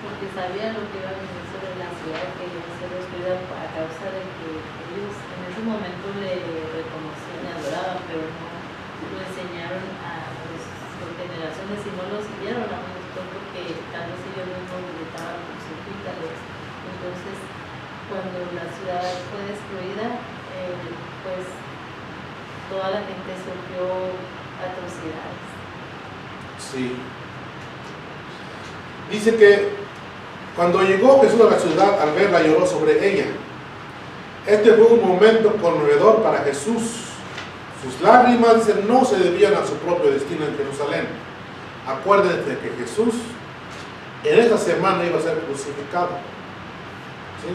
Porque sabían lo que iba a venir sobre la ciudad, que iba a ser destruida a causa de que ellos en ese momento le reconocían y adoraban, pero no lo enseñaron a sus generaciones y no lo siguieron a nosotros porque tal vez ellos mismos gritaban crucifícales. Entonces, cuando la ciudad fue destruida, pues toda la gente sufrió atrocidades. Sí. Dice que cuando llegó Jesús a la ciudad, al verla lloró sobre ella. Este fue un momento conmovedor para Jesús. Sus lágrimas, dice, no se debían a su propio destino en Jerusalén. Acuérdense que Jesús en esta semana iba a ser crucificado. ¿Sí?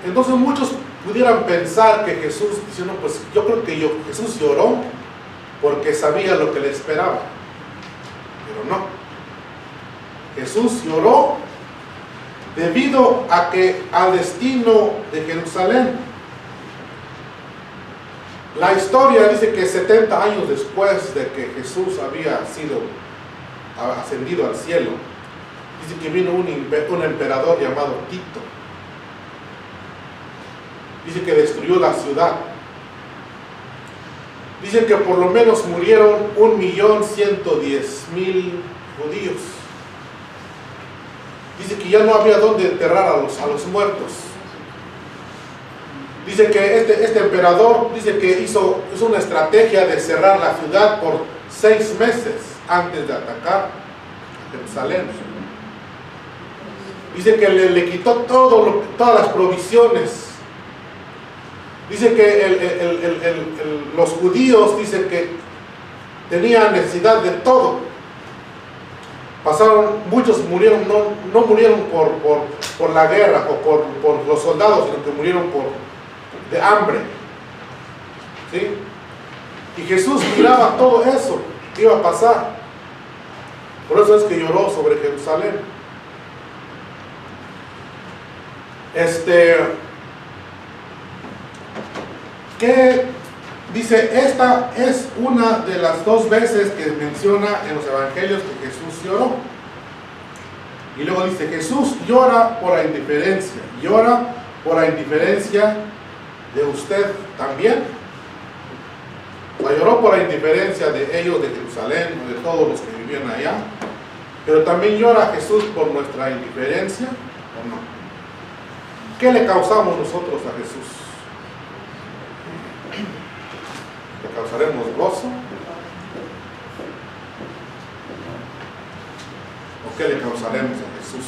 Entonces muchos pudieran pensar que Jesús, dice, no, pues yo creo que Jesús lloró porque sabía lo que le esperaba. Pero no. Jesús lloró debido al destino de Jerusalén. La historia dice que 70 años después de que Jesús había sido ascendido al cielo, dice que vino un emperador llamado Tito. Dice que destruyó la ciudad. Dice que por lo menos murieron 1.110.000 judíos. Dice que ya no había dónde enterrar a los muertos. Dice que este emperador, dice que hizo una estrategia de cerrar la ciudad por 6 meses antes de atacar Jerusalén. Dice que le quitó todas las provisiones. Dice que los judíos, dice que tenían necesidad de todo. Muchos murieron, no murieron por la guerra o por los soldados, sino que murieron de hambre. ¿Sí? Y Jesús miraba todo eso que iba a pasar. Por eso es que lloró sobre Jerusalén. ¿Qué dice? Esta es una de las 2 veces que menciona en los evangelios que Jesús lloró. Y luego dice, Jesús llora por la indiferencia. Llora por la indiferencia de usted también. O sea, lloró por la indiferencia de ellos, de Jerusalén, de todos los que vivían allá. Pero también llora Jesús por nuestra indiferencia, ¿o no? ¿Qué le causamos nosotros a Jesús? ¿Le causaremos gozo? ¿O qué le causaremos a Jesús?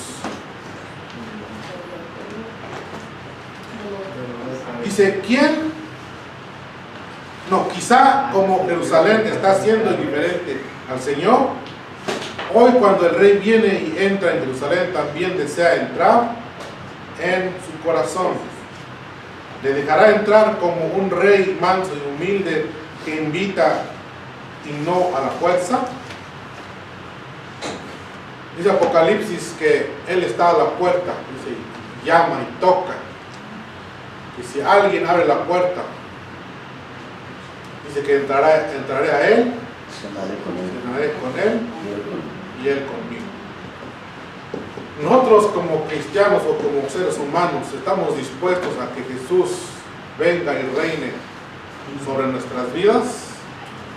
Dice, ¿quién? No, quizá como Jerusalén está siendo indiferente al Señor, hoy cuando el rey viene y entra en Jerusalén, también desea entrar en su corazón. Le dejará entrar como un rey manso y humilde que invita y no a la fuerza. Dice Apocalipsis que Él está a la puerta, dice, llama y toca. Y si alguien abre la puerta, dice que entraré a Él, cenaré con Él y Él conmigo. Nosotros como cristianos o como seres humanos estamos dispuestos a que Jesús venga y reine sobre nuestras vidas,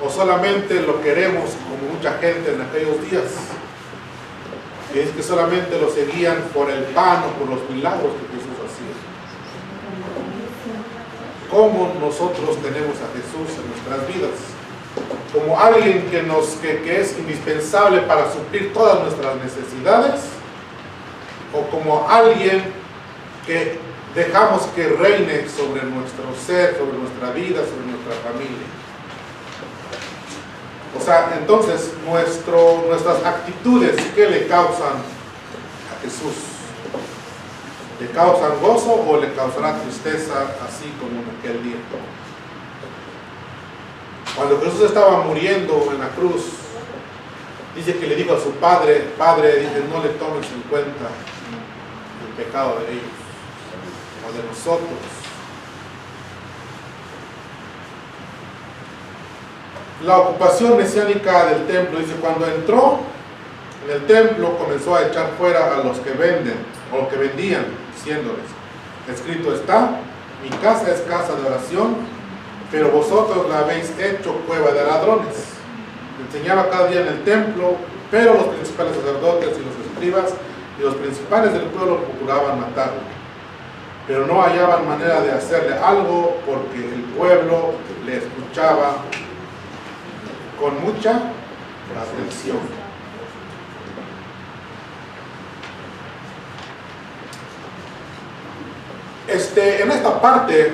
o solamente lo queremos como mucha gente en aquellos días, que es que solamente lo seguían por el pan o por los milagros que Jesús hacía. ¿Cómo nosotros tenemos a Jesús en nuestras vidas? ¿Como alguien que es indispensable para suplir todas nuestras necesidades? ¿O como alguien que dejamos que reine sobre nuestro ser, sobre nuestra vida, sobre nuestra familia? O sea, entonces nuestras actitudes, ¿qué le causan a Jesús? ¿Le causan gozo o le causará tristeza, así como en aquel día? Cuando Jesús estaba muriendo en la cruz, dice que le dijo a su padre, dice, no le tomes en cuenta el pecado de ellos o de nosotros. La ocupación mesiánica del templo, dice, cuando entró en el templo comenzó a echar fuera a los que venden o los que vendían, diciéndoles, escrito está, mi casa es casa de oración, pero vosotros la habéis hecho cueva de ladrones. Enseñaba cada día en el templo, pero los principales sacerdotes y los escribas y los principales del pueblo procuraban matarlo, pero no hallaban manera de hacerle algo porque el pueblo le escuchaba con mucha atención. En esta parte,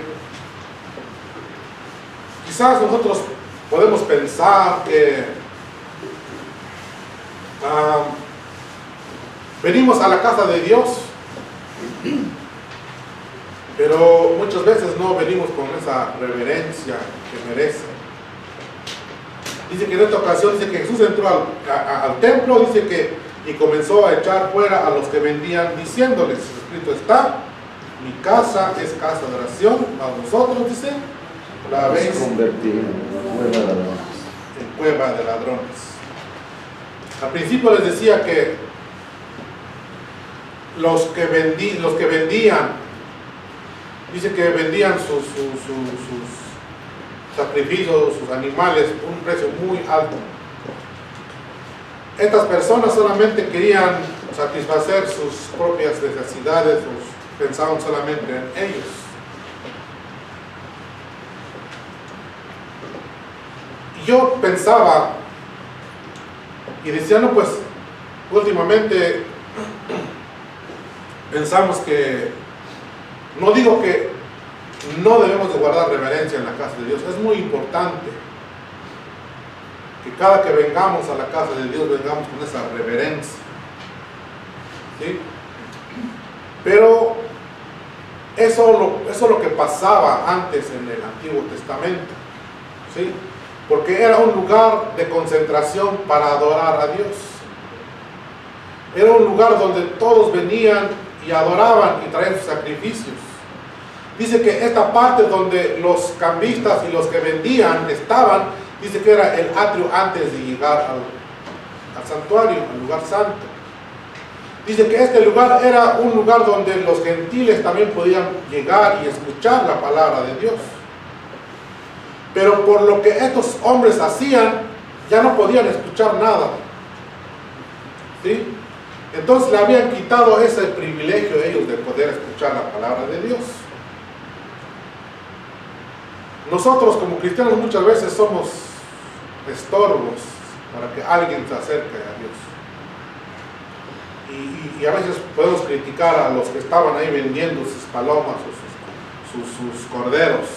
quizás nosotros podemos pensar que venimos a la casa de Dios, pero muchas veces no venimos con esa reverencia que merece. Dice que en esta ocasión, dice que Jesús entró al templo, dice que y comenzó a echar fuera a los que vendían, diciéndoles, escrito está, mi casa es casa de oración, a vosotros, dice, la habéis convertido en cueva de ladrones. Al principio les decía que los que vendían, dice que vendían sus sacrificios, sus animales, por un precio muy alto. Estas personas solamente querían satisfacer sus propias necesidades, pensaban solamente en ellos. Y yo pensaba y decía, no, pues últimamente pensamos que, no digo que no debemos de guardar reverencia en la casa de Dios, es muy importante que cada que vengamos a la casa de Dios vengamos con esa reverencia, ¿sí? Pero eso es lo que pasaba antes en el Antiguo Testamento, ¿sí? Porque era un lugar de concentración para adorar a Dios. Era un lugar donde todos venían y adoraban y traían sus sacrificios. Dice que esta parte donde los cambistas y los que vendían estaban, dice que era el atrio antes de llegar al santuario, al lugar santo. Dice que este lugar era un lugar donde los gentiles también podían llegar y escuchar la palabra de Dios. Pero por lo que estos hombres hacían, ya no podían escuchar nada, ¿sí? Entonces le habían quitado ese privilegio a ellos de poder escuchar la palabra de Dios. Nosotros como cristianos muchas veces somos estorbos para que alguien se acerque a Dios. Y a veces podemos criticar a los que estaban ahí vendiendo sus palomas o sus corderos.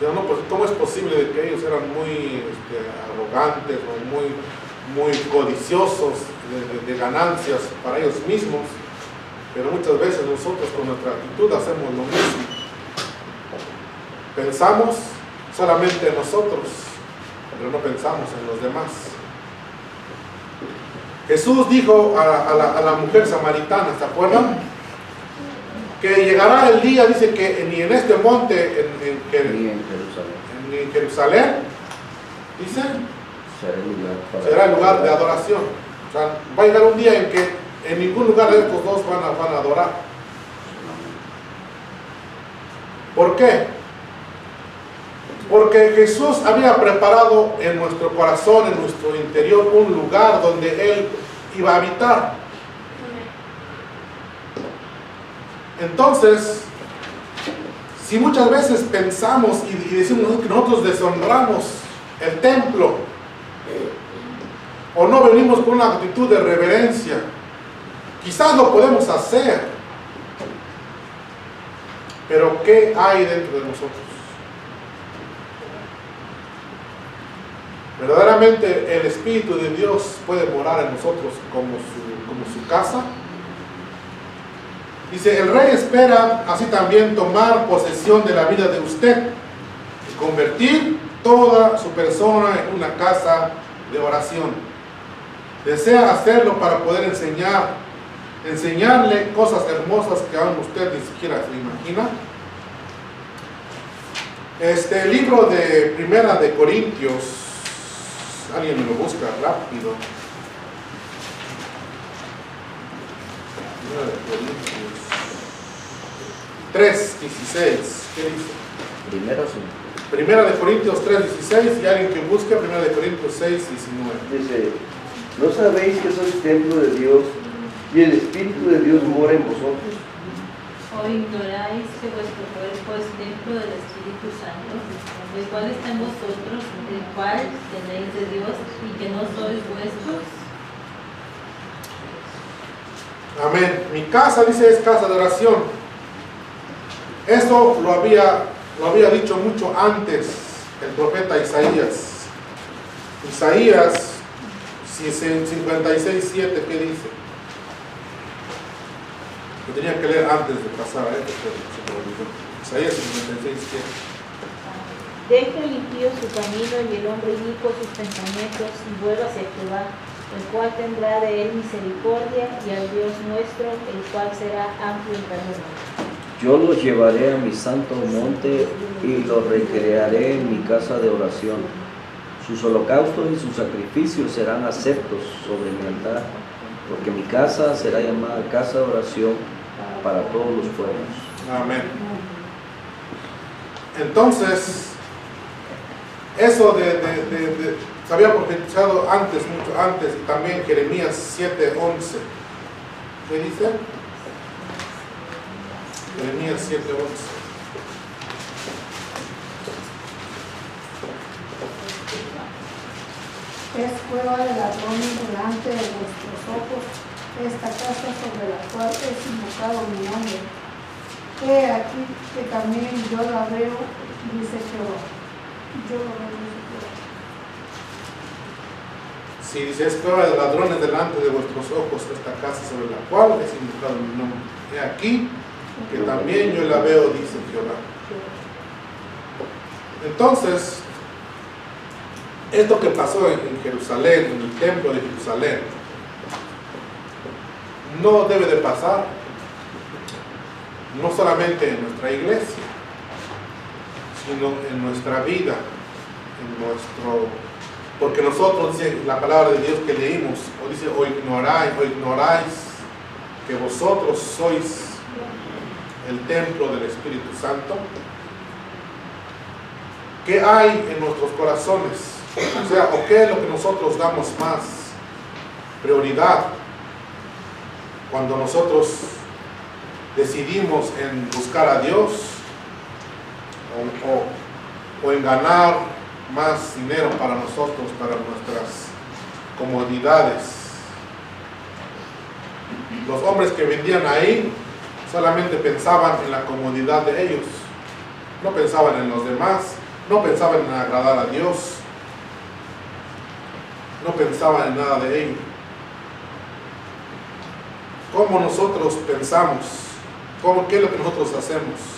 No, pues, ¿cómo es posible de que ellos eran muy arrogantes o muy codiciosos de ganancias para ellos mismos? Pero muchas veces nosotros con nuestra actitud hacemos lo mismo. Pensamos solamente en nosotros, pero no pensamos en los demás. Jesús dijo a la mujer samaritana, ¿se acuerdan? Que llegará el día, dice que ni en este monte, ni en Jerusalén, dice, será el lugar de adoración. O sea, va a llegar un día en que en ningún lugar de estos dos van a adorar. ¿Por qué? Porque Jesús había preparado en nuestro corazón, en nuestro interior, un lugar donde Él iba a habitar. Entonces, si muchas veces pensamos y decimos que nosotros deshonramos el templo, o no venimos con una actitud de reverencia, quizás lo podemos hacer, pero ¿qué hay dentro de nosotros? Verdaderamente el Espíritu de Dios puede morar en nosotros como su casa. Dice, el Rey espera así también tomar posesión de la vida de usted y convertir toda su persona en una casa de oración. Desea hacerlo para poder enseñarle cosas hermosas que aún usted ni siquiera se imagina. Este libro de Primera de Corintios, alguien me lo busca rápido. Primera de Corintios 3:16, ¿qué dice? Primera de Corintios 3:16, y alguien que busque Primera de Corintios 6:19. Dice, ¿no sabéis que sois templo de Dios y el Espíritu de Dios mora en vosotros? ¿O ignoráis que vuestro cuerpo es templo del Espíritu Santo, el cual está en vosotros, el cual tenéis de Dios y que no sois vuestros? Amén. Mi casa, dice, es casa de oración. Esto lo había dicho mucho antes el profeta Isaías. Isaías 56:7, ¿qué dice? Lo tenía que leer antes de pasar a esto, pero se me olvidó. Isaías 56:7. Deje el impío su camino y el hombre inicuo sus pensamientos y vuelva hacia Jehová, el cual tendrá de él misericordia, y al Dios nuestro, el cual será amplio en perdón. Yo los llevaré a mi santo monte y los recrearé en mi casa de oración. Sus holocaustos y sus sacrificios serán aceptos sobre mi altar, porque mi casa será llamada casa de oración para todos los pueblos. Amén. Entonces, eso se había profetizado antes, mucho antes, y también Jeremías 7:11. ¿Qué dice? Jeremías 7:11. Es prueba de ladrones delante de vuestros ojos esta casa sobre la cual es invocado mi nombre. He aquí que también yo la veo, dice Jehová. Yo lo veo, dice Jehová. Si dice, es prueba de ladrones delante de vuestros ojos esta casa sobre la cual es invocado mi nombre. He aquí que también yo la veo, dice Jehová. Entonces, esto que pasó en Jerusalén, en el templo de Jerusalén, no debe de pasar, no solamente en nuestra iglesia, sino en nuestra vida, porque nosotros, dice la palabra de Dios que leímos, o dice, o ignoráis que vosotros sois el templo del Espíritu Santo. ¿Qué hay en nuestros corazones? O sea, ¿o qué es lo que nosotros damos más prioridad cuando nosotros decidimos en buscar a Dios o en ganar más dinero para nosotros, para nuestras comodidades? Los hombres que vendían ahí solamente pensaban en la comodidad de ellos, no pensaban en los demás, no pensaban en agradar a Dios, no pensaban en nada de ello. ¿Cómo nosotros pensamos? ¿Qué es lo que nosotros hacemos?